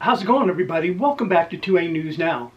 How's it going, everybody? Welcome back to 2A News Now.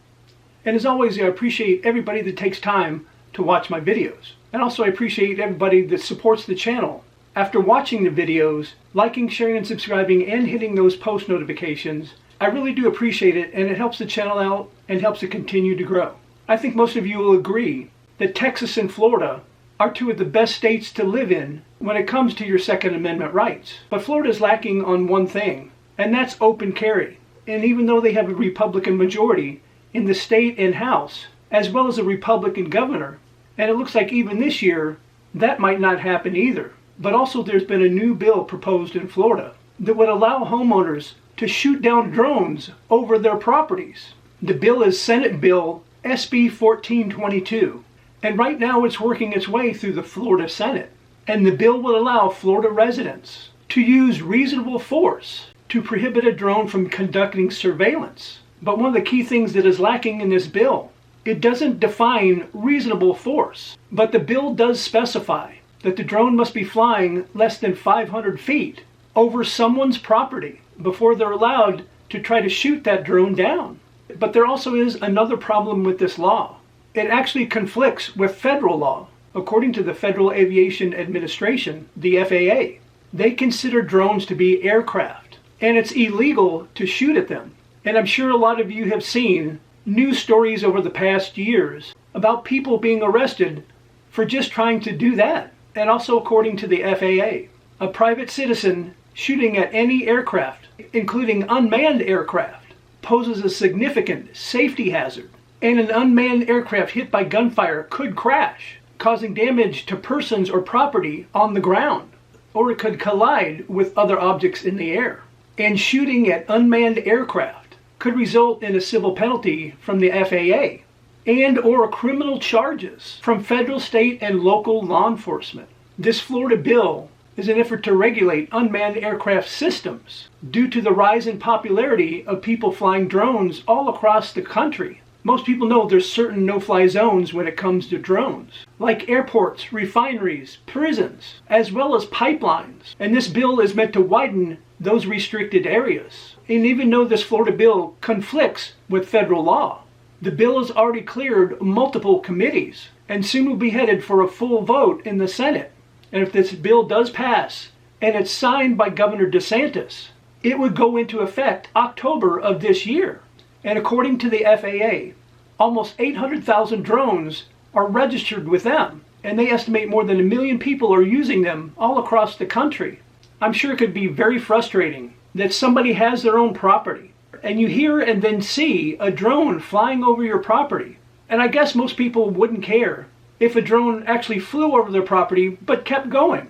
And as always, I appreciate everybody that takes time to watch my videos. And also I appreciate everybody that supports the channel. After watching the videos, liking, sharing, and subscribing, and hitting those post notifications, I really do appreciate it, and it helps the channel out and helps it continue to grow. I think most of you will agree that Texas and Florida are two of the best states to live in when it comes to your Second Amendment rights. But Florida is lacking on one thing, and that's open carry. And even though they have a Republican majority in the state and House, as well as a Republican governor, and it looks like even this year that might not happen either. But also there's been a new bill proposed in Florida that would allow homeowners to shoot down drones over their properties. The bill is Senate Bill SB1422, and right now it's working its way through the Florida Senate. And the bill will allow Florida residents to use reasonable force to prohibit a drone from conducting surveillance. But one of the key things that is lacking in this bill, it doesn't define reasonable force, but the bill does specify that the drone must be flying less than 500 feet over someone's property before they're allowed to try to shoot that drone down. But there also is another problem with this law. It actually conflicts with federal law. According to the Federal Aviation Administration, the FAA, they consider drones to be aircraft, and it's illegal to shoot at them. And I'm sure a lot of you have seen news stories over the past years about people being arrested for just trying to do that. And also according to the FAA, a private citizen shooting at any aircraft, including unmanned aircraft, poses a significant safety hazard. And an unmanned aircraft hit by gunfire could crash, causing damage to persons or property on the ground, or it could collide with other objects in the air. And shooting at unmanned aircraft could result in a civil penalty from the FAA and or criminal charges from federal, state, and local law enforcement. This Florida bill is an effort to regulate unmanned aircraft systems due to the rise in popularity of people flying drones all across the country. Most people know there's certain no-fly zones when it comes to drones, like airports, refineries, prisons, as well as pipelines. And this bill is meant to widen those restricted areas. And even though this Florida bill conflicts with federal law, the bill has already cleared multiple committees and soon will be headed for a full vote in the Senate. And if this bill does pass and it's signed by Governor DeSantis, it would go into effect October of this year. And according to the FAA, almost 800,000 drones are registered with them, and they estimate more than 1 million people are using them all across the country. I'm sure it could be very frustrating that somebody has their own property, and you hear and then see a drone flying over your property. And I guess most people wouldn't care if a drone actually flew over their property but kept going.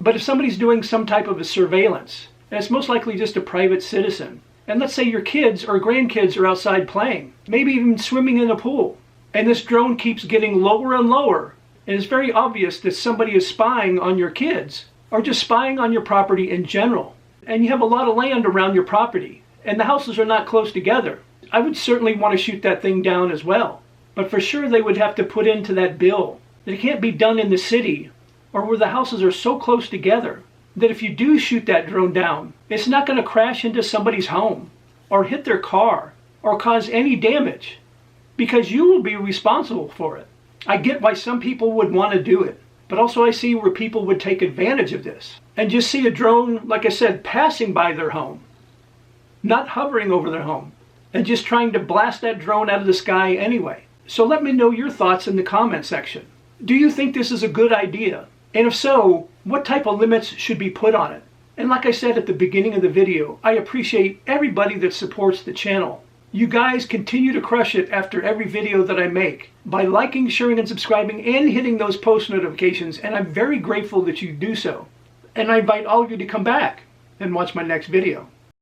But if somebody's doing some type of a surveillance, and it's most likely just a private citizen, and let's say your kids or grandkids are outside playing, maybe even swimming in a pool, and this drone keeps getting lower and lower, and it's very obvious that somebody is spying on your kids or just spying on your property in general, and you have a lot of land around your property, and the houses are not close together, I would certainly want to shoot that thing down as well. But for sure they would have to put into that bill that it can't be done in the city or where the houses are so close together that if you do shoot that drone down, it's not going to crash into somebody's home or hit their car or cause any damage because you will be responsible for it. I get why some people would want to do it, but also I see where people would take advantage of this and just see a drone, like I said, passing by their home, not hovering over their home, and just trying to blast that drone out of the sky anyway. So let me know your thoughts in the comment section. Do you think this is a good idea? And if so, what type of limits should be put on it? And like I said at the beginning of the video, I appreciate everybody that supports the channel. You guys continue to crush it after every video that I make by liking, sharing, and subscribing and hitting those post notifications, and I'm very grateful that you do so. And I invite all of you to come back and watch my next video.